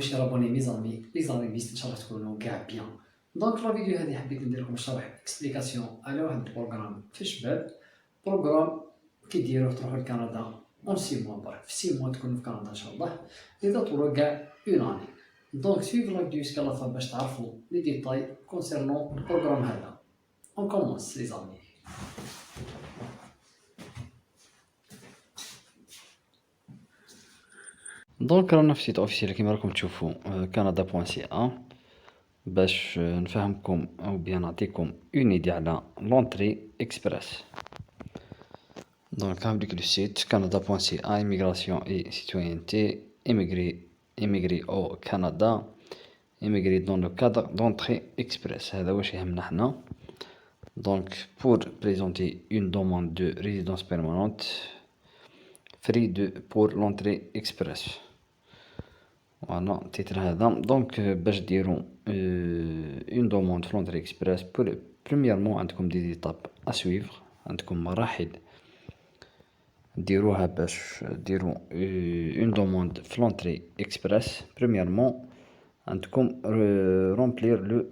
واش رابوني لي زامي بيست ان شاء الله تكونوا كاع بيان. دونك لا فيديو هذه حبيت ندير لكم شرح اكسبليكاسيون على واحد البروغرام في الشباب. بروغرام كيديروه تروحوا لكندا اون 6 موا برك، في 6 موا تكونوا في كندا ان شاء الله، اذا طولوا كاع اون اني. دونك سويف لا فيديو jusqu'à la fin باش تعرفوا لي ديتاي كونسيرنون البروغرام هذا. اون كومونس لي زامي. دونك رانا في سيت اوفيسيال كيما راكم تشوفوا canada.ca باش نفهمكم او بيان نعطيكم اون ايدي على لونتري اكسبريس. دونك هاوديك لو سيت canada.ca immigration et citoyenneté, émigrer au Canada, émigrer dans le cadre d'entrée express. هذا واش يهمنا حنا. Donc pour présenter une demande de résidence permanente, pour l'entrée express. Voilà, titre هذا. Donc باش ديروا une demande في l'entrée express, premièrement عندكم des étapes à suivre، عندكم مراحل ديروها باش ديروا une demande في l'entrée express. Premièrement عندكم remplir le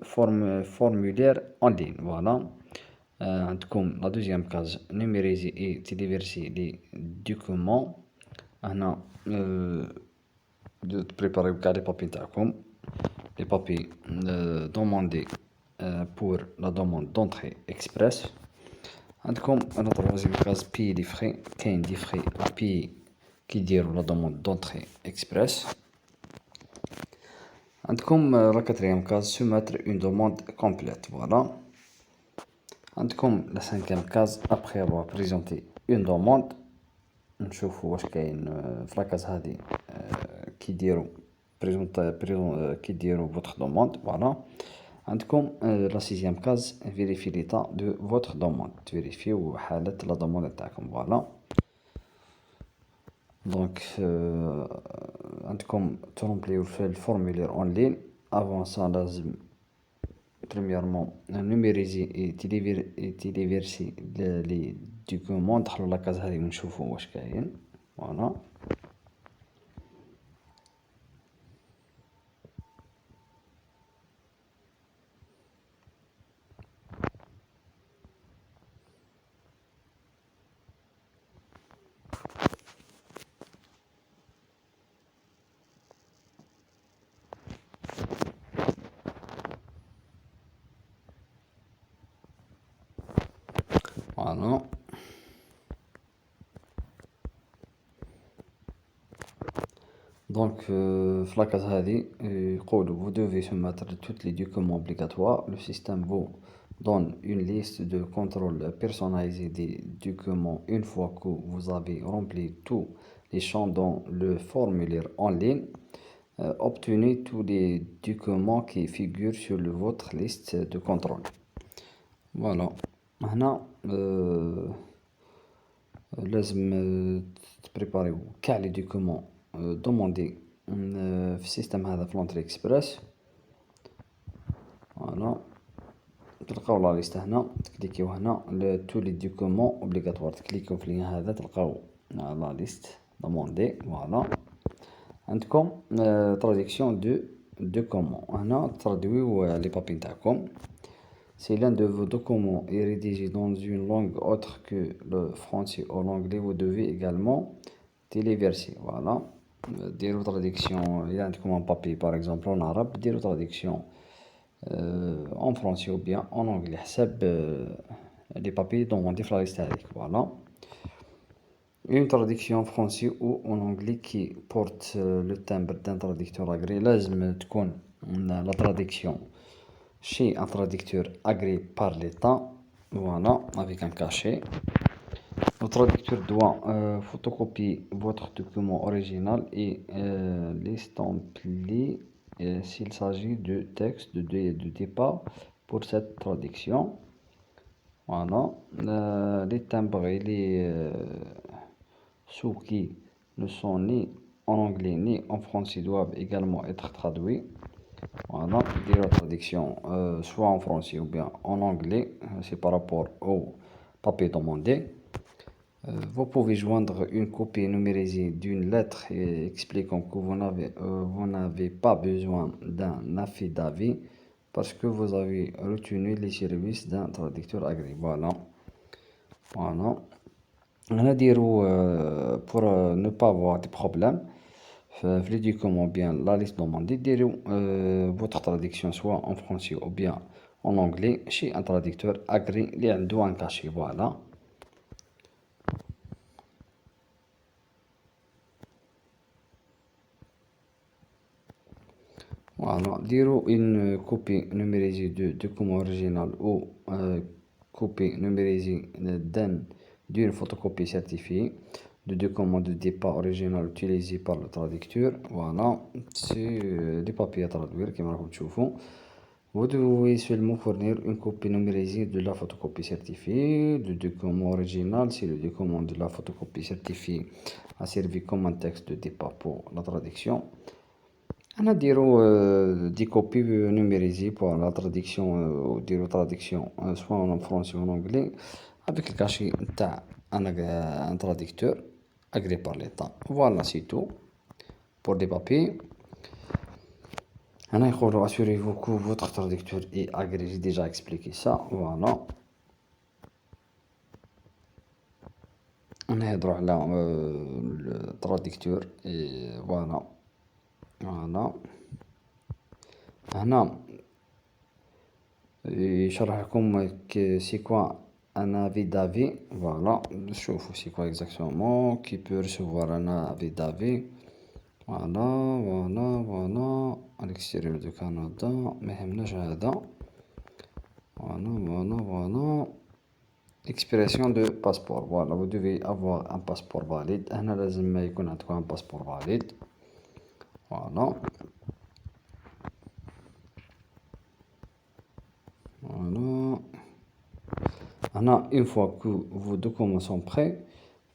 formulaire en ligne. Voilà. عندكم la deuxième case numériser et téléverser les documents. هنا préparer كاع les papiers تاعكم، les papiers demandés pour la demande d'entrée express. عندكم la troisième case payer les frais، كاين des frais à payer كي ديروا la demande d'entrée express. عندكم la quatrième case soumettre une demande complète. Voilà. عندكم la cinquième case après avoir présenté une demande، نشوفوا واش كاين في لاكاز هذه كي ديروا كي ديروا votre demande. Voilà. عندكم la sixième case vérifier l'état de votre demande، تفيريفيو حالة la demande تاعكم. Voilà. Donc عندكم ترومبليو في الفورمulaire en ligne. avant ça لازم premièrement numériser et téléverser les documents. ندخلوا لاكاز هذه ونشوفوا واش كاين. Voilà. Voilà. Donc في لاكاز هذه يقولوا vous devez soumettre tous les documents obligatoires. Le système vous donne une liste de contrôle personnalisé des documents une fois que vous avez rempli tous les champs dans le formulaire en ligne. Obtenez tous les documents qui figurent sur votre liste de contrôle. Voilà. هنا لازم تبريباريو كاع لي دوكومون دوموندي في السيستم هذا في لونتري اكسبريس. فوالا تلقاو لا ليست هنا، تكليكيو هنا تو لي دوكومون اوبليغاتوار، تكليكيو في اللين هذا تلقاو لا ليست دوموندي. فوالا. عندكم تراديكسيون دو دوكومون، هنا ترادويو لي بابي نتاعكم. Si l'un de vos documents est rédigé dans une langue autre que le français ou l'anglais, vous devez également téléverser. Voilà. Dire traduction, il y a un papier par exemple en arabe, dire traduction en français ou bien en anglais. C'est les papiers dont on dit la liste. Voilà. Une traduction en français ou en anglais qui porte le timbre d'un traducteur agréé. لازم تكون la traduction chez un traducteur agréé par l'État. Voilà, avec un cachet. Le traducteur doit photocopier votre document original et l'estampiller s'il s'agit de texte de départ pour cette traduction. Voilà. Les timbres et les sous qui ne sont ni en anglais ni en français doivent également être traduits. Voilà, dire la traduction soit en français ou bien en anglais, c'est par rapport au papier demandé. Vous pouvez joindre une copie numérisée d'une lettre expliquant que vous n'avez pas besoin d'un affidavit parce que vous avez retenu les services d'un traducteur agréé. Voilà. Voilà. Pour ne pas avoir de problème, les documents bien la liste demandée, votre traduction soit en français ou bien en anglais chez un traducteur agréé, les عنده un cachet. Voilà. Voilà, dire une copie numérisée de document original ou copie numérisée d'une photocopie certifiée de document de départ original utilisé par le traducteur. Voilà, c'est des papiers à traduire comme vous تشوفوا. Vous devez seulement fournir une copie numérisée de la photocopie certifiée. Le document original, si le document de la photocopie certifiée a servi comme un texte de départ pour la traduction. نديرو دي كوبي نوميريزي بور لا تراديكسيون ديرو تراديكسيون سوا en français ou en anglais avec le cachet نتاع un traducteur agréé par l'État. Voilà, c'est tout pour des papiers. هنا يقولوا assurez-vous que votre traducteur est agréé. J'ai déjà expliqué ça. Voilà. نهضروا على le traducteur et voilà. Voilà. هنا يشرح لكم سي كوا ان افي دافي. فوالا نشوفو سي كوا اكزاكتومون كي بو ريسيفوار ان افي دافي. فوالا فوالا فوالا الاكستيريور دو كندا ما يهمناش هذا. فوالا فوالا فوالا اكسبريسيون دو باسبور. فوالا vous devez avoir un passeport valide. هنا لازم يكون عندكم un passeport valide. فوالا voilà. Une fois que vos documents sont prêts,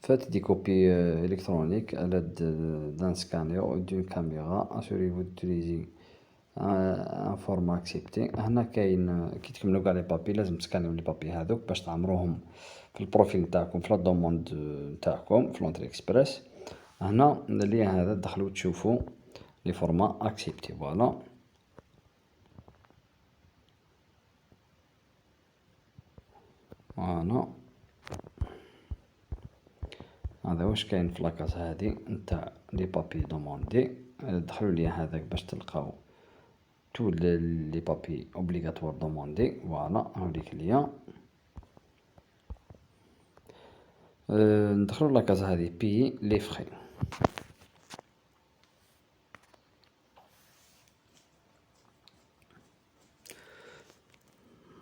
faites des copies électroniques à l'aide d'un scanner ou d'une caméra. Assurez-vous d'utiliser un format accepté. هنا كاين كي تكملوا كاع لي بابي لازم تسكانيو لي بابي هذوك باش تعمروهم في البروفيل نتاعكم في لا دوموند نتاعكم في لونتري اكسبريس. هنا اللين هذا تدخلوا تشوفوا لي فورما اكسبتي. فوالا فوالا هذا واش كاين في لاكاس هادي نتاع لي بابي دوموندي. دخلوا لي هذاك باش تلقاو تو لي بابي اوبليغاتوار دوموندي. فوالا هاوليك ليا ندخلوا لاكاس هادي بي لي فخي.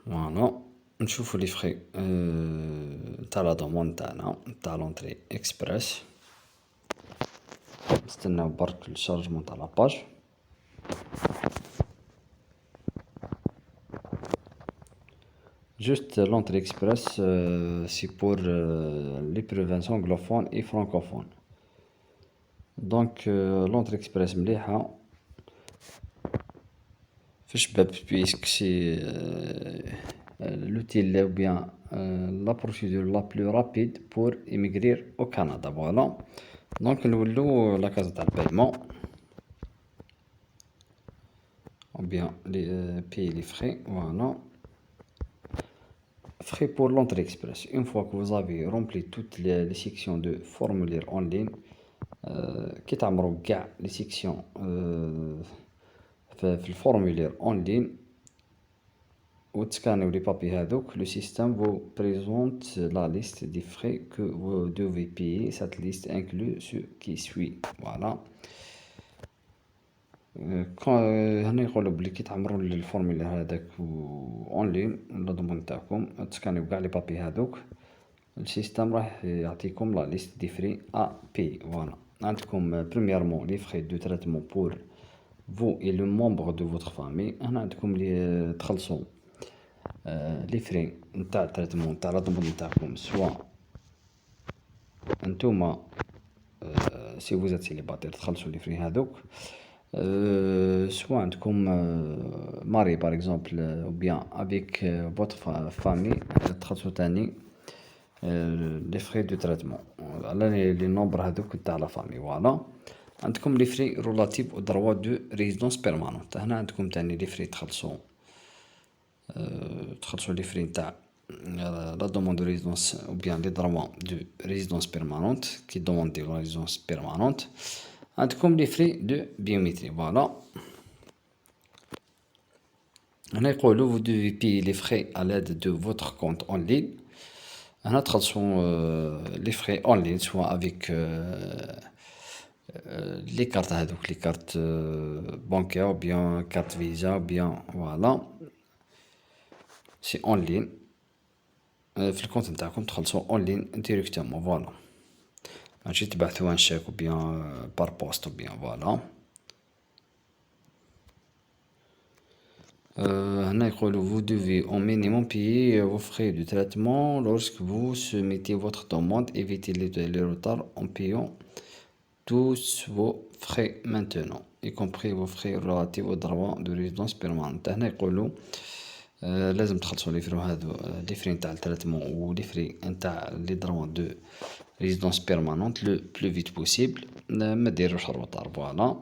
فوالا نشوفوا لي فخي تاع لا دوموند تاعنا تاع لونطري اكسبريس. نستناو برك الشارجمون تاع لاباج. Juste l'entrée express, c'est pour les provinces anglophones et francophones. Donc l'entrée express مليحة في الشباب puisque c'est l'outil ou bien la procédure la plus rapide pour immigrer au Canada. Voilà. Donc نولو la case تاع البaiement ou bien payer les frais. Voilà. Frais pour l'entrée express. Une fois que vous avez rempli toutes les sections de formulaire en ligne, كي تعمروا كاع les sections في الفورمulaire en ligne وتسكانيو les papiers هذوك, le système vous présente la liste des frais que vous devez payer. Cette liste inclut ce qui suit. Voilà. هنا يقولوا بلي كي تعمروا الفورمولير هذاك اون لين لا دوموند تاعكم تسكانيو كاع لي بابي هذوك, السيستم راح يعطيكم لا ليست دي فري ا بي. فوالا عندكم بريميرمون لي فري دو تريتمون بور فو اي لو مومبر دو فوتر فامي. هنا عندكم لي تخلصوا لي فري نتاع التريتمون تاع لا دوموند تاعكم, سوا نتوما سي فوزات سيليباتير تخلصوا لي فري هذوك, soit عندكم ماري باغ اكزومبل ou bien avec votre famille تخلصوا تاني لي فري دو تريتمون على لي نومبر هذوك تاع لا فامي. فوالا عندكم لي فري رولاتيف او دروا دو ريزيدونس بيرمانونت. هنا عندكم تاني لي فري تخلصوا لي فري نتاع لا دوموند دو ريزيدونس او بيان لي دروا دو ريزيدونس بيرمانونت كي دوموندي لا ريزيدونس بيرمانونت. عندكم لي فري دو بيوميتري. فوالا هنا يقولوا vous devez payer les frais à l'aide de votre compte en ligne. هنا تخلصوا لي فري اون لين سواء افيك لي كارت هذوك لي كارت بانكير او بيان كارت فيزا او بيان. فوالا سي اون لين في الكونت نتاعكم تخلصوا اون لين ديريكتومون. فوالا ماشي تبعثوا ان شيك او بيان بار بوست او بيان. فوالا هنا يقولوا vous devez au minimum payer vos frais de traitement lorsque vous soumettez votre demande. Évitez les retards en payant tous vos frais maintenant, y compris vos frais relatifs aux droits de résidence permanente. هنا يقولوا لازم تخلصوا لي فري هادو لي فري نتاع التريتمون و لي فري نتاع لي دروا دو ريزيدونس بيرمانونت لو بلو فيت بوسيبل. ما ديروش روطار. فوالا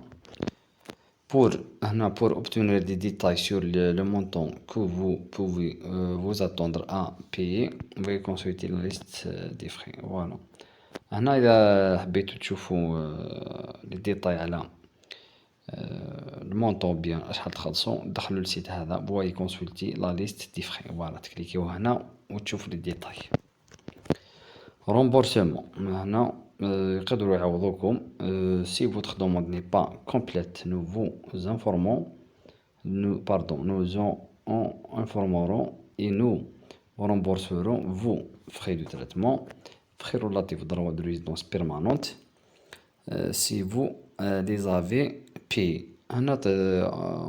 pour obtenir des détails sur le montant que vous pouvez vous attendre à payer, veuillez consulter la liste des frais. Voilà. هنا إذا حبيتو تشوفوا لي ديتاي على المونطون بيان شحال تخلصوا دخلوا للسيت هذا فوي كونسولتي لا ليست دي فري. فوالا تكليكيو هنا وتشوفوا لي ديتاي. رومبورسمون هنا يقدروا يعوضوكم si votre demande n'est pas complète nous vous informerons nous en informerons et nous rembourserons vos frais de traitement, frais relatifs aux droits de résidence permanente si vous les avez payés. هنا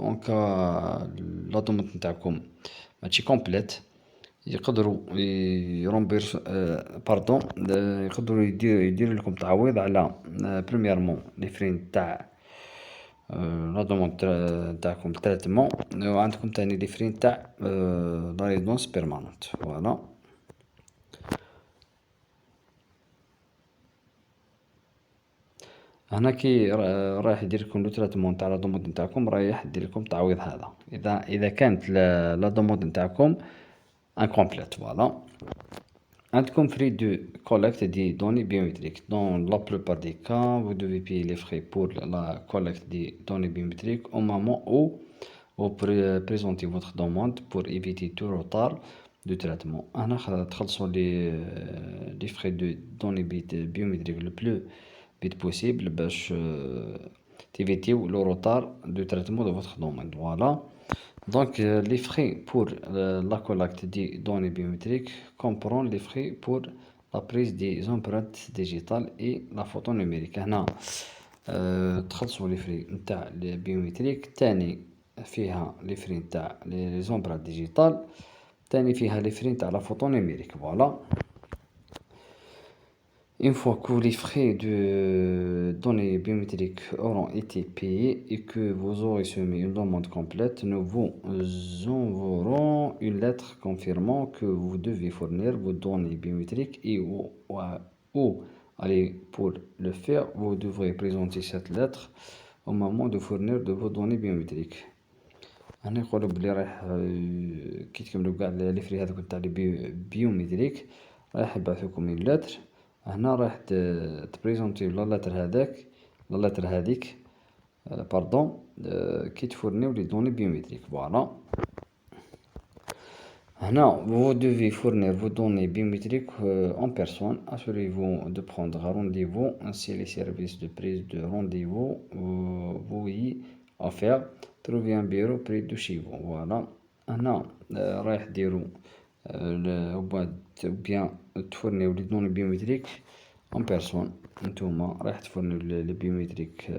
en cas la demande نتاعكم ماشي complète يقدروا يرومبيرس يقدروا يديروا لكم تعويض على بريميرمون لي فري نتاع لا دوموند نتاعكم تريتمون وعندكم تاني لي فري نتاع لا ريزيدونس بيرمانونت. فوالا هنا كي رايح يدير لكم لو تريتمون تاع لا دوموند نتاعكم رايح يدير لكم تعويض هذا اذا كانت لا دوموند نتاعكم incomplète. Voilà. عندكم frais de collecte des données biométriques. Dans la plupart des cas, vous devez payer les frais pour la collecte des données biométriques au moment où vous présentez votre demande pour éviter tout retard de traitement. هنا تخلصوا les frais de données biométriques le plus vite possible باش تيفيتيو le retard de traitement de votre demande. Voilà. Donc, les frais pour la collecte des données biométriques comprennent les frais pour la prise des empreintes digitales et la photo numérique. هنا تخلصوا les frais نتاع les biométriques. تاني فيها les frais نتاع les empreintes digitales. تاني فيها les frais نتاع la photo numérique. Voilà. Une fois que les frais de données biométriques auront été payés et que vous aurez soumis une demande complète, nous vous enverrons une lettre confirmant que vous devez fournir vos données biométriques et où allez pour le faire, vous devrez présenter cette lettre au moment de fournir de vos données biométriques. أنا يقولوا بلي رايح كي تكملوا كاع لي فري هذوك تاع لي بيوميتريك رايح يبعثوكم من لتر. هنا راح تبريزونتي لا لتر هذيك باردون كي تفورنيو لي دوني بيوميتريك. فوالا هنا vous devez fournir vos données biométriques en personne. Assurez-vous de prendre rendez-vous ainsi les services de prise de rendez-vous vous y offrent. Trouvez un bureau près de chez vous. Voilà هنا رايح ديروا bien تفورنيو لي دوني بيوميتريك اون بيرسون. نتوما رايح تفورنيو لي بيوميتريك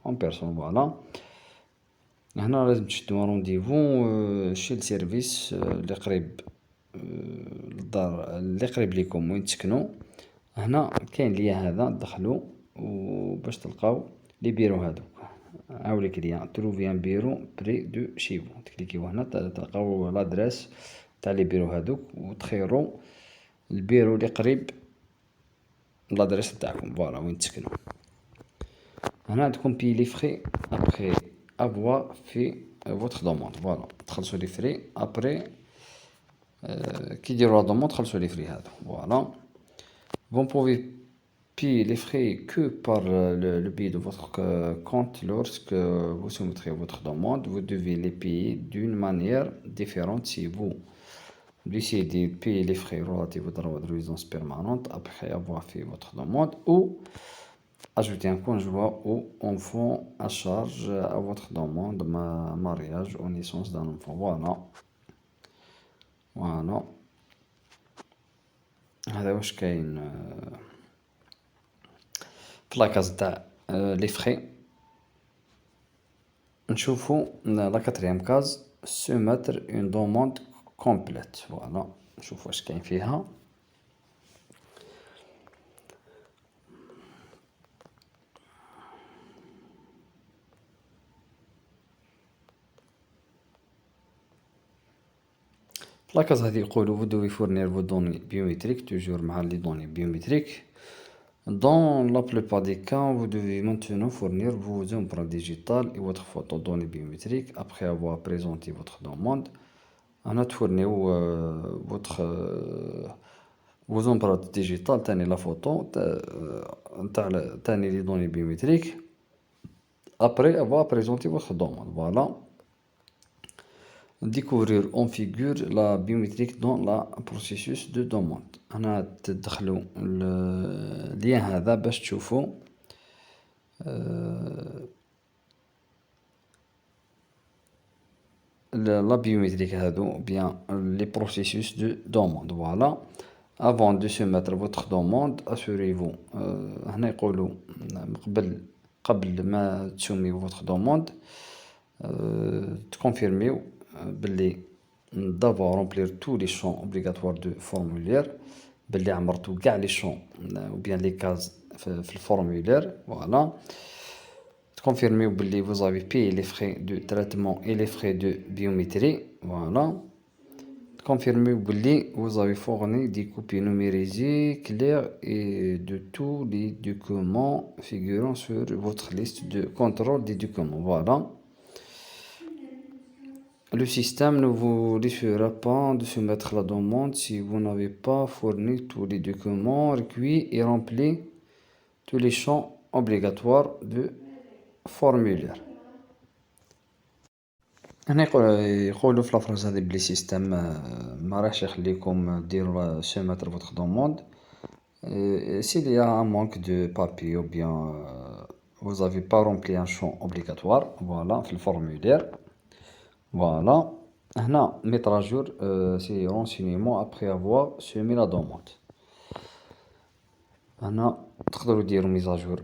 اون بيرسون. فوالا هنا لازم تشدو رونديفو شي السيرفيس اللي قريب للدار اللي قريب ليكم وين تسكنوا. هنا كاين ليا هذا دخلوا وباش تلقاو لي بيرو هذوك عاولي كليان تروفي ان بيرو بري دو شيفو. تكليكيو هنا تلقاو لادريس تاع لي بيرو هذوك وتخيروا البيرو اللي قريب لادريس تاعكم، فوالا وين تسكنوا. هنا عندكم بي لي فري ابخي افوار في فوتر دوموند، فوالا تخلصوا لي فري ابري كي ديروا لا دوموند تخلصوا لي فري هذا، فوالا. Vous pouvez payer les frais que par le biais de votre compte lorsque vous soumettrez votre demande. Vous devez les payer d'une manière différente si vous décidez de payer les frais relatifs au droit de résidence permanente après avoir fait votre demande ou ajouter un conjoint ou enfant à charge à votre demande, mariage ou naissance d'un enfant. Voilà. Voilà. هذا واش كاين في لاكاز تاع لي فري. نشوفو لا كاتريام كاز سوماتر اون دوموند كومبليت، فوالا نشوفو واش كاين فيها. في لاكاز هادي يقولو vous devez fournir vos données biométriques toujours مع لي données biométriques. Dans la plupart des cas, vous devez maintenant fournir vos empreintes digitales et votre photo données biométriques après avoir présenté votre demande. On a fourni votre vos empreintes digitales, تاني la photo, تاني les données biométriques après avoir présenté votre demande. Voilà. Découvrir en figure la biométrique dans le processus de demande. هنا تدخلوا اللين هذا باش تشوفوا la biométrique هادو bien les processus de demande. Voilà. Avant de soumettre votre demande, assurez-vous هنا يقولوا قبل ما تسوميو votre demande تكونفيرميو باللي d'abord remplir tous les champs obligatoires de formulaire، باللي عمرتو كاع لي champs ou bien les cases في الفورمulaire. Voilà. تكونفيرميو باللي vous avez payé les frais de traitement et les frais de biométrie. Voilà. تكونفيرميو باللي vous avez fourni des copies numérisées claires et de tous les documents figurant sur votre liste de contrôle des documents. Voilà. Le système ne vous laissera pas de soumettre la demande si vous n'avez pas fourni tous les documents requis et rempli tous les champs obligatoires de formulaire. هنا يقولوا في لافراز هذه بلي سيستم ما راحش يخليكم ديروا soumettre votre demande s'il y a un manque de papier ou bien vous avez pas rempli un champ obligatoire, voilà, في الفورمulaire. Voilà. هنا mettre à jour ces renseignements après avoir soumis la demande. هنا تقدروا ديروا mise à jour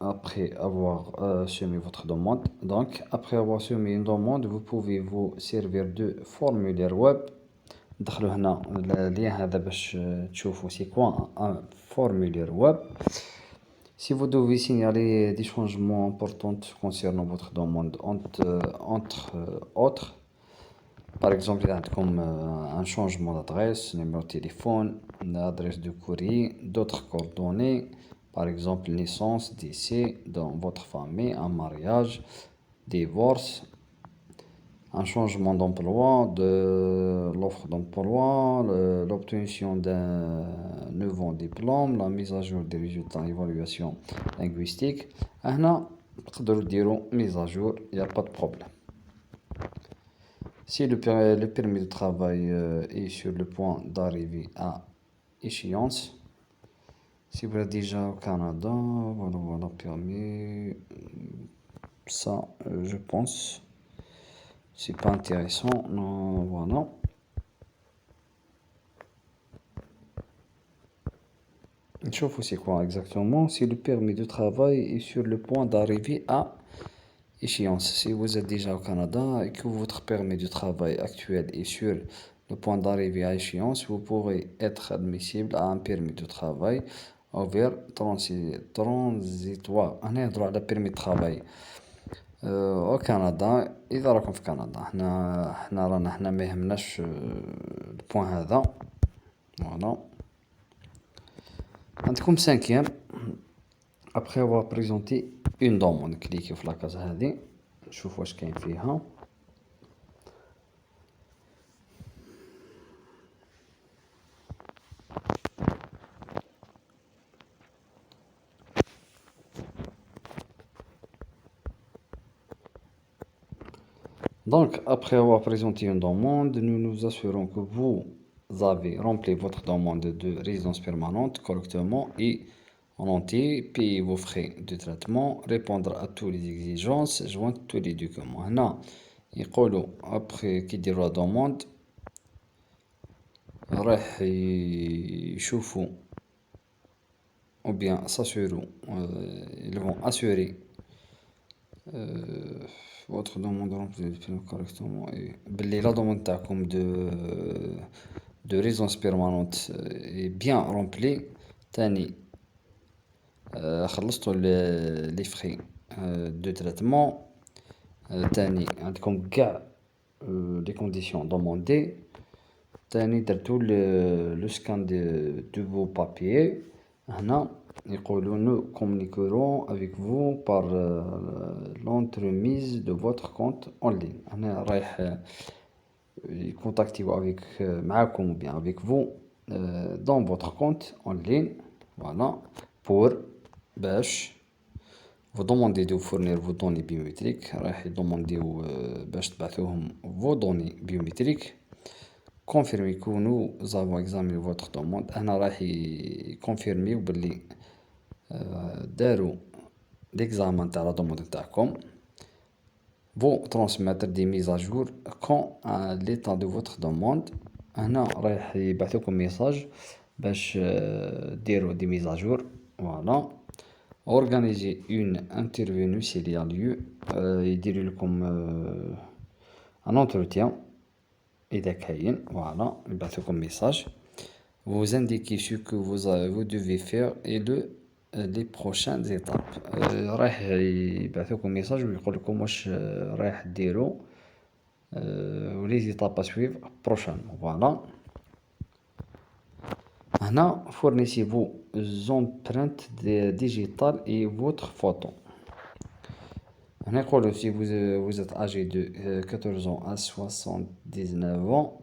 après avoir soumis votre demande. Donc après avoir soumis une demande, vous pouvez vous servir de formulaire web. دخلوا هنا اللين هذا باش تشوفوا c'est quoi un formulaire web. Si vous devez signaler des changements importants concernant votre demande entre autres, par exemple, il y a comme un changement d'adresse, numéro de téléphone, adresse de courrier, d'autres coordonnées, par exemple naissance, décès dans votre famille, un mariage, divorce, un changement d'emploi, de l'offre d'emploi, l'obtention d'un nouveau diplôme, la mise à jour des résultats d'évaluation linguistique. هنا تقدروا ديروا mise à jour, il n'y a pas de problème. Si le permis de travail est sur le point d'arriver à échéance, si vous êtes déjà au Canada, voilà, permis, ça, je pense, c'est pas intéressant, non, voilà. نشوفوا c'est quoi exactement. Si le permis de travail est sur le point d'arriver à échéance. Si vous êtes déjà au Canada et que votre permis de travail actuel est sur le point d'arriver à échéance, vous pourrez être admissible à un permis de travail ouvert transitoire. أنا نهضروا على permis de travail au Canada. إذا راكم في كندا، حنا رانا ما يهمناش البوان هذا. فوالا. عندكم cinquième. Après avoir présenté une demande, cliquez sur la case هذه نشوف واش كاين فيها. Donc, après avoir présenté une demande, nous nous assurons que vous avez rempli votre demande de résidence permanente correctement et en entier, payer vos frais de traitement, répondre à toutes les exigences, joindre tous les documents. هنا يقولوا après كي يديروا la demande راح يشوفوا ou bien s'assurer, ils vont assurer votre demande remplie correctement et باللي la demande تاعكم de résidence permanente est bien remplie. تاني خلصتوا les frais de traitement. تاني عندكم كاع les conditions demandées. تاني درتو le scan de vos papiers. هنا يقولوا nous communiquerons avec vous par l'entremise de votre compte en ligne. هنا رايح contacter avec معاكم ou bien avec vous dans votre compte en ligne. Voilà, pour باش vous demandez de fournir vos données biométriques. رايح يدومونديو باش تبعثوهم vos données biométriques. Confirmez que nous avons examiné votre demande. هنا راح يكونفيرميو باللي داروا l'examen تاع la demande تاعكم. Vous transmettre des mises à jour quant à l'état de votre demande. هنا رايح يبعثوكم ميساج باش ديروا des mises à jour. Voilà. Organiser une intervenue s'il y a lieu. يديروا لكم un entretien إذا كاين. Voilà. يبعثوكم ميساج. Vous indiquez ce que vous devez faire et les prochaines étapes. رايح يبعثوكم ميساج ويقول لكم واش رايح ديروا و les étapes à suivre prochainement. Voilà. هنا fournissez vos empreintes digitales et votre photo. هنا يقولوا si vous êtes âgé de 14 ans à 79 ans,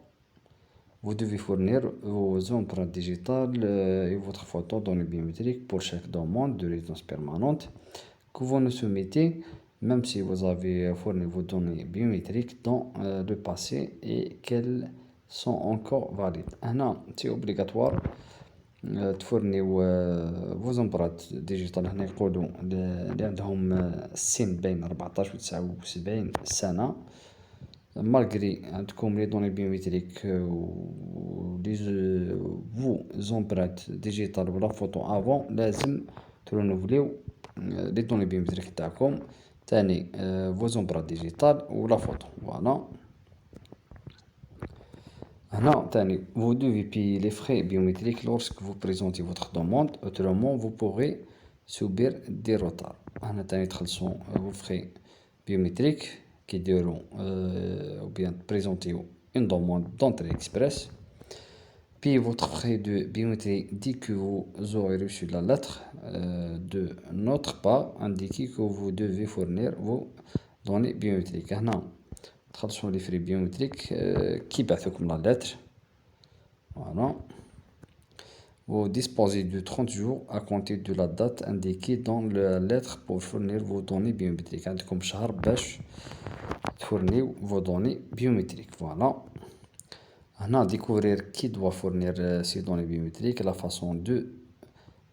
vous devez fournir vos empreintes digitales et votre photo données biométriques pour chaque demande de résidence permanente que vous nous soumettez, même si vous avez fourni vos données biométriques dans le passé et qu'elles sont encore valides. هنا c'est obligatoire تفورنيو vos empreintes digitales. هنا يقولوا اللي عندهم السن بين 14 و 79 سنة malgré عندكم les données biométriques ou vos empreintes digitales ou la photo avant لازم ترونوفليو les données biométriques تاعكم. تاني vos empreintes digitales ou la photo. Voilà. هنا تاني vous devez payer les frais biométriques lorsque vous présentez votre demande, autrement vous pourrez subir des retards. هنا تاني تخلصوا vos frais biométriques qui diront ou bien présenter une demande d'entrée express. Payez votre frais de biométrie dès que vous aurez reçu la lettre de notre part indiquant que vous devez fournir vos données biométriques. هنا تخلصوا les frais biométriques qui بعثوكم la lettre. Voilà. Vous disposez de 30 jours à compter de la date indiquée dans la lettre pour fournir vos données biométriques. عندكم شهر باش تفورنيو vos données biométriques. Voilà. هنا découvrir qui doit fournir ces données biométriques, la façon de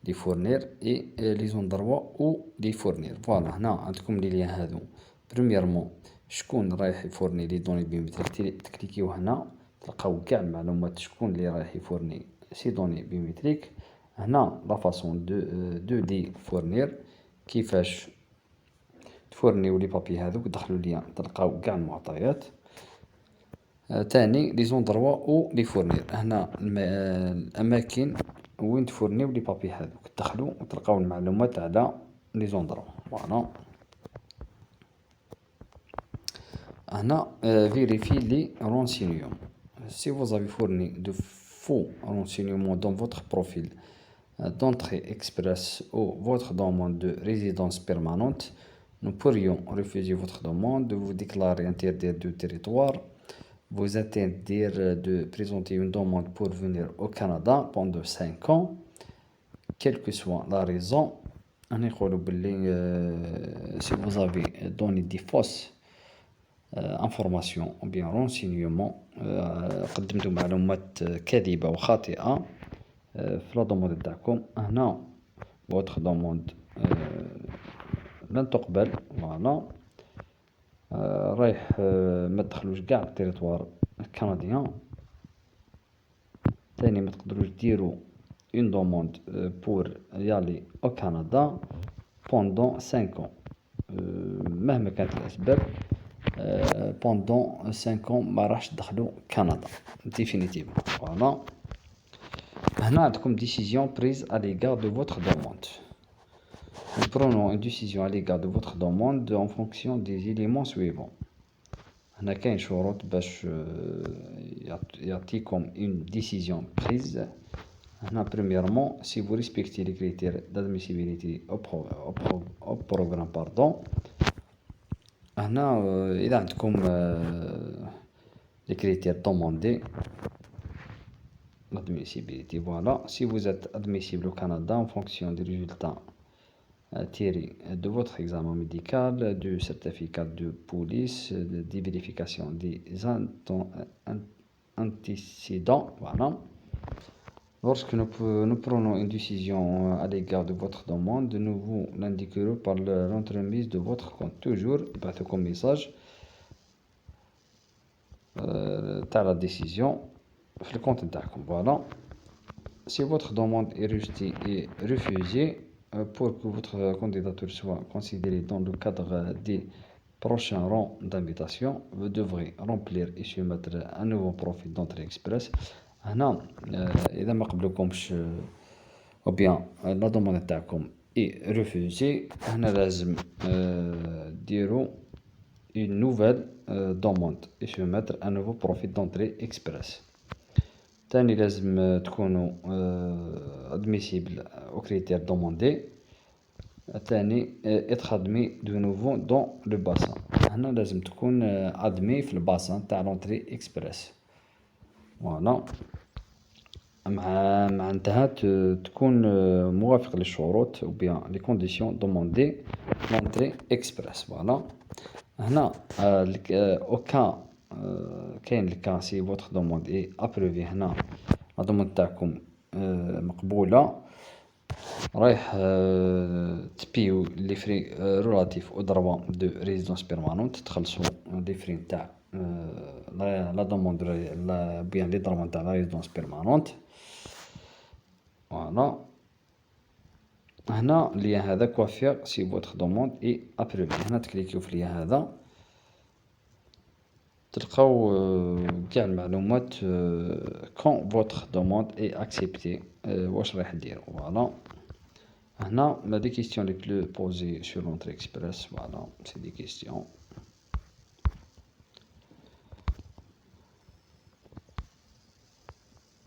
les fournir et les endroits où les fournir. Voilà. هنا عندكم les liens هادو. Premièrement, شكون رايح يفورني لي دوني بيومتريك. تكليكيو هنا تلقاو كاع المعلومات شكون اللي رايح يفورني سي دوني بيومتريك. هنا لا فاصون دو لي فورنير كيفاش تفورنيو لي بابي هذوك. دخلوا ليا تلقاو كاع المعطيات. تاني لي زوندروا او لي فورنير. هنا الاماكن وين تفورنيو لي بابي هذوك. دخلوا وتلقاو المعلومات على لي زوندروا. فوالا. هنا vérifiez les renseignements. Si vous avez fourni de faux renseignements dans votre profil d'entrée express ou votre demande de résidence permanente, nous pourrions refuser votre demande, vous déclarer interdire du territoire, vous interdire de présenter une demande pour venir au Canada pendant 5 ans, quelle que soit la raison. Si vous avez donné des fausses informations ou bien renseignements, قدمتوا معلومات كاذبة وخاطئة في لا دوموند تاعكم، هنا votre demande لن تقبل. فوالا رايح ما تدخلوش كاع التريطوار الكنديان. تاني ما تقدروش ديروا une demande pour y aller au Canada pendant 5 ans. مهما كانت الأسباب pendant 5 ans ما راحش تدخلوا كندا définitivement. Voilà. هنا عندكم décision prise à l'égard de votre demande. Nous prenons une décision à l'égard de votre demande en fonction des éléments suivants. هنا كاين شروط باش يعطيكم une décision prise. هنا premièrement, si vous respectez les critères d'admissibilité au programme, pardon. هنا إذا عندكم les critères demandés, l'admissibilité, voilà. Si vous êtes admissible au Canada en fonction des résultats tirés de votre examen médical, du certificat de police, des vérifications des antécédents, voilà. Lorsque nous prenons une décision à l'égard de votre demande, nous vous l'indiquerons par l'entremise de votre compte. Toujours, comme message à la décision, le compte d'Acom. Voilà. Si votre demande est rejetée et refusée, pour que votre candidature soit considérée dans le cadre des prochains rangs d'invitation, vous devrez remplir et soumettre un nouveau profil d'entrée express. هنا إذا ما قبلوكمش أو بيان لا دوموند تاعكم إي ريفوزي، هنا لازم ديرو une nouvelle demande et soumettre un nouveau profil d'entrée express. تاني لازم تكونوا admissible aux critères demandés. تاني être admis de nouveau dans le bassin. هنا لازم تكون admis في الباسان تاع l'entrée express. فوالا مع انتهى تكون موافق للشروط ou bien les conditions demandées l'entrée express. فوالا هنا au cas كاين الكا سي votre demande est approuvée، هنا لا دوموند تاعكم مقبولة، رايح تبيو لي فري relatifs au droit de résidence permanente، تخلصوا لي فري نتاع la demande bien les droits de la résidence permanente. Voilà. هنا اللين هذا كوافير سي votre demande est approuvé. هنا تكليكيو في اللين هذا تلقاو كاع المعلومات quand votre demande est acceptée واش رايح ديروا. Voilà. هنا les questions les plus posées sur l'entrée express. Voilà, c'est des questions.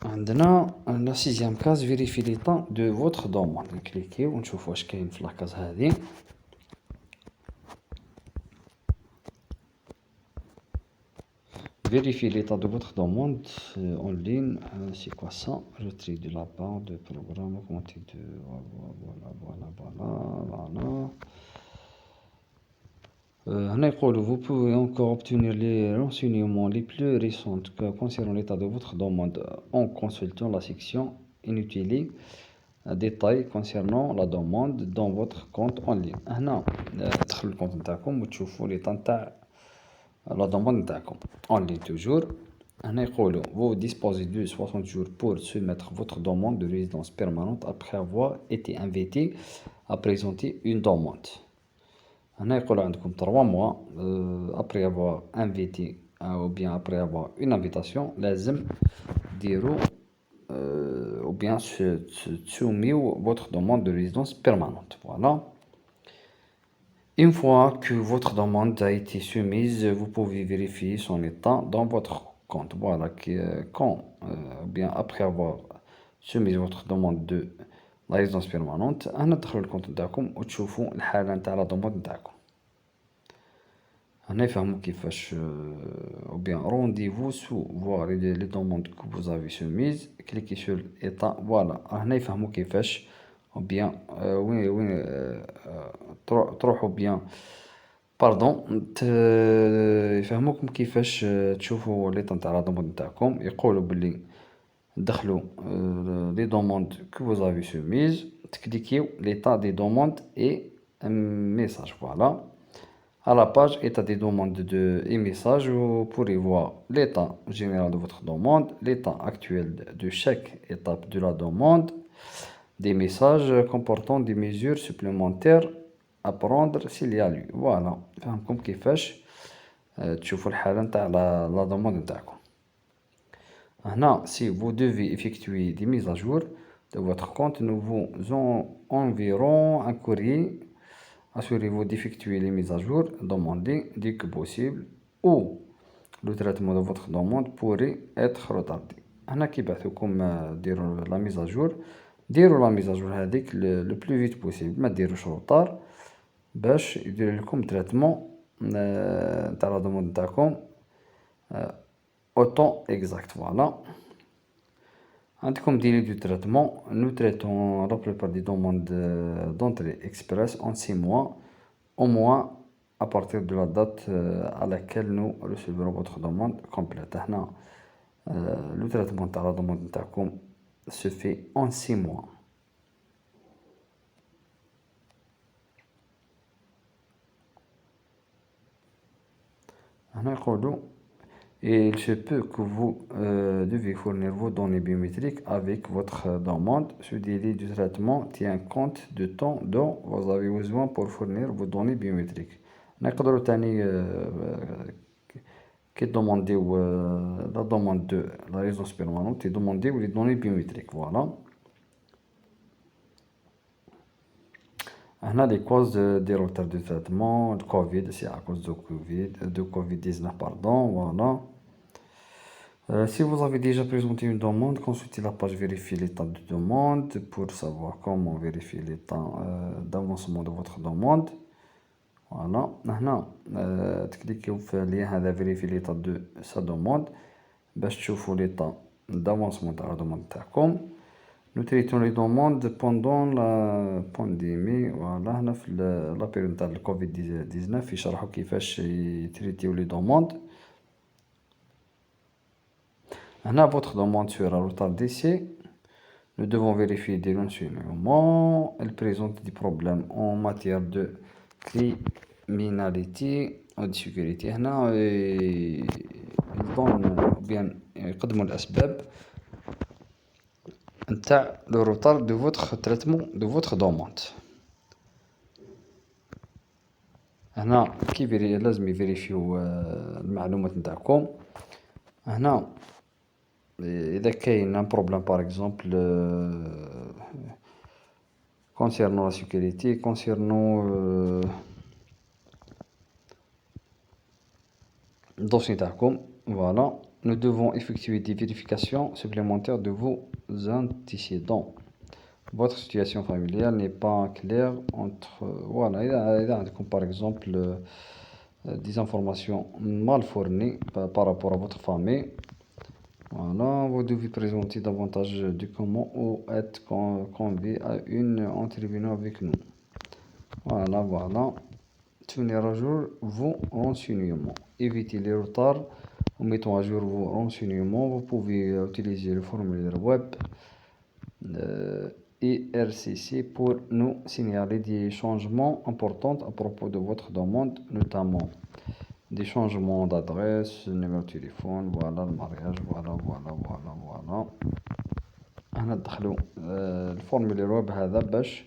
عندنا la sixième case, vérifier l'état de votre demande. نكليكيو ونشوف واش كاين في لاكاز هذه. Vérifier l'état de votre demande en ligne. C'est quoi ça? Retrait de la part de programme augmenté de voilà. هنا يقولوا vous pouvez encore obtenir les renseignements les plus récents concernant l'état de votre demande en consultant la section inutile détails concernant la demande dans votre compte en ligne. هنا تدخلوا الكونت نتاعكم وتشوفوا l'état نتاع la demande نتاعكم en ligne toujours. هنا يقولوا vous disposez de 60 jours pour soumettre votre demande de résidence permanente après avoir été invité à présenter une demande. هنا يقول عندكم 3 mois après avoir invité ou bien après avoir une invitation لازم ديروا ou bien soumettre votre demande de résidence permanente. Voilà. Une fois que votre demande a été soumise, vous pouvez vérifier son état dans votre compte. Voilà, quand bien après avoir soumis votre demande de لا ريزونس بيرمانونت. هنا تدخلوا الكونت نتاعكم وتشوفوا الحالة نتاع لا دوموند نتاعكم. هنا يفهموا كيفاش ou bien rendez-vous sous voir les demandes que vous avez soumises, cliquez sur état. voilà هنا يفهموا كيفاش ou bien وين تروحوا bien باردون يفهموكم كيفاش تشوفوا ليطا نتاع لا دوموند نتاعكم. يقولوا باللي دخلوا لي دوموند que vous avez soumises, تكليكيو l'état des demandes et un message. voilà à la page état des demandes et messages, vous pourrez voir l'état général de votre demande, l'état actuel de chaque étape de la demande, des messages comportant des mesures supplémentaires à prendre s'il y a lieu. voilà فهمكم كيفاش تشوفوا الحالة نتاع لا دوموند نتاعكم. هنا si vous devez effectuer des mises à jour de votre compte, nous vous enverrons un courrier. Assurez-vous d'effectuer les mises à jour demandées dès que possible ou le traitement de votre demande pourrait être retardé. هنا كيبعثوكم ديروا لا ميز اجور، ديروا لا ميز اجور هذيك لو بلو فيت بوسيبل، ما ديروش روطار باش يدير لكم تريتمون نتاع لا دوموند نتاعكم او طون اكزاكت. فوالا عندكم ديلي دو traitement. Nous traitons la plupart des demandes d'entrée express en 6 mois, au moins à partir de la date à laquelle nous recevrons votre demande complète. هنا le traitement نتاع la demande نتاعكم se fait en 6 mois. هنا يقولوا et il se peut que vous devez fournir vos données biométriques avec votre demande. Ce délai du traitement tient compte du temps dont vous avez besoin pour fournir vos données biométriques. نقدروا تاني كي دومونديو لا دوموند دو لا ريزونس بيرمانونت يدومونديو لي دوني بيوميتريك. فوالا هنا لي كوز دي روتار دو تريتمون الكوفيد سي ا كوز دو كوفيد 19 باردون. فوالا si vous avez déjà présenté une demande, consultez la page vérifier l'état de demande pour savoir comment vérifier l'état d'avancement de votre demande. voilà هنا تكليكيو في اللين هذا vérifier l'état de sa demande باش تشوفوا l'état d'avancement تاع la demande تاعكم. Nous traitons les demandes pendant la pandémie. voilà هنا في لا بيريود تاع الكوفيد 19 يشرحوا كيفاش يتريتيو لي دوموند. هنا votre demande sera retardée si nous devons vérifier des renseignements. Elle présente des problèmes en matière de criminalité ou de sécurité. هنا يقدموا الأسباب نتاع لو روتار دو فوتر تريتمون دو فوتر دوموند. هنا لازم يفيريفيو المعلومات نتاعكم. هنا إذا كاين ان بروبليم باغ اكزومبل concernant la sécurité, concernant le dossier تاعكم. voilà nous devons effectuer des vérifications supplémentaires de vos antécédents. Votre situation familiale n'est pas claire entre voilà إذا عندكم par exemple des informations mal fournies par rapport à votre famille. voilà vous devez présenter davantage de comment ou être convié à une intervention avec nous. voilà tenir à jour vos renseignements, évitez les retards en mettant à jour vos renseignements. Vous pouvez utiliser le formulaire web IRCC pour nous signaler des changements importants à propos de votre demande, notamment des changements d'adresse, numéro de téléphone, voilà le mariage, voilà. هنا تدخلوا الفورمولير ويب هذا باش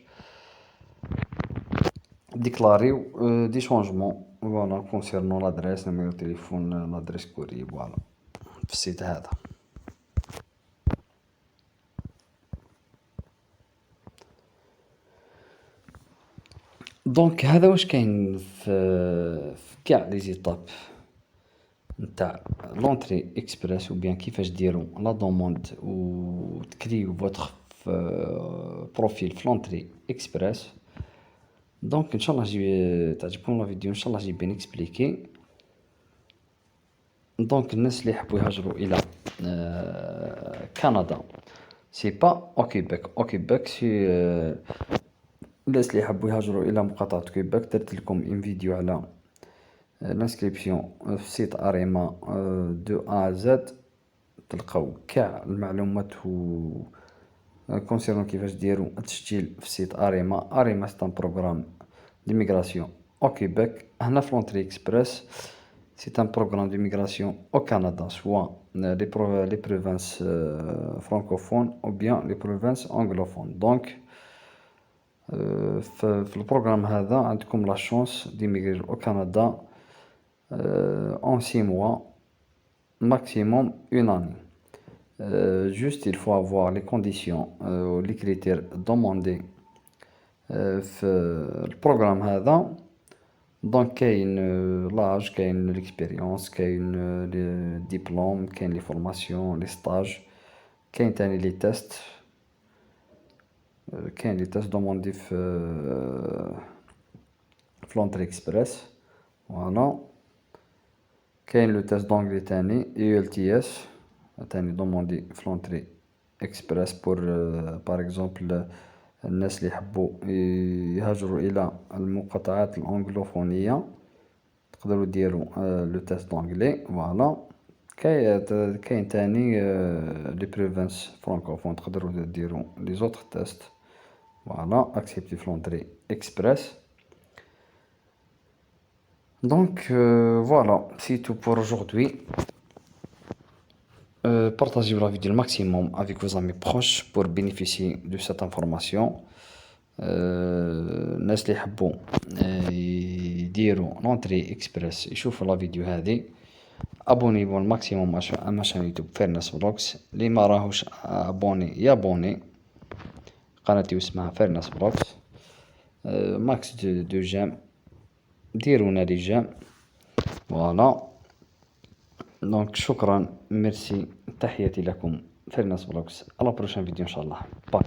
ديكلاريو دي شونجمون فوالا كونسيرنون لادريس نيميرو تليفون لادريس كوري فوالا في السيت هذا. دونك هذا واش كاين في كاع لي زيتاب نتاع لونطري اكسبريس، و بيان كيفاش ديروا لا دوموند و تكريو فوتر في بروفيل فلونتري اكسبريس. دونك ان شاء الله جي تعجبكم لا فيديو، ان شاء الله جي بين اكسبليكي. دونك الناس اللي يحبوا يهاجروا الى كندا سي با او كيبيك. او كيبيك سي الناس اللي يحبوا يهاجروا الى مقاطعة كيبيك. درت لكم ان فيديو على الانسكريبسيون في سيت اريما دو ا زد، تلقاو كاع المعلومات و كونسيرون كيفاش ديروا التسجيل في سيت اريما. اريما سي ان بروغرام ديميغراسيون او كيبيك. هنا فلونتري اكسبريس سي ان بروغرام ديميغراسيون او كندا، سوا لي بروفانس فرانكوفون او بيان لي بروفانس انغلوفون. دونك في البروغرام هذا عندكم لا شونس ديميغري او كندا en 6 mois, maximum une année. Juste, il faut avoir les conditions ou les critères demandés في البروغرام هذا. دونك كاين لاج، كاين ليكسبيريونس، كاين لي ديبلوم، كاين لي فورماسيون، لي ستاج، كاين تاني لي تيست. كاين لي تيست دوموندي في فلونتري اكسبريس. فوالا كاين لو تيست دونجلي تاني ELTS تاني دوموندي فلونتري اكسبريس بور بار اكزومبل الناس اللي يحبوا يهاجروا الى المقاطعات الانغلوفونيه تقدروا ديروا لو تيست دونجلي. فوالا كاين تاني لي بروفانس فرانكوفون تقدروا ديروا لي زوتر تيست. فوالا اكسبتي فلونتري اكسبريس. Donc voilà, c'est tout pour aujourd'hui. Partagez la vidéo le maximum avec vos amis proches pour bénéficier de cette information. الناس اللي يحبوا يديروا لونتري اكسبريس يشوفوا لا فيديو هذه. ابونيو الماكسيموم على شان يوتيوب فيرنس بلوكس. اللي ما راهوش ابوني يابوني، قناتي اسمها فيرنس بلوكس. ماكس دو جيم، ديرونا لي جيم. فوالا دونك شكرا، ميرسي، تحياتي لكم. فيرنس بلوكس، على بروشان فيديو ان شاء الله. باي.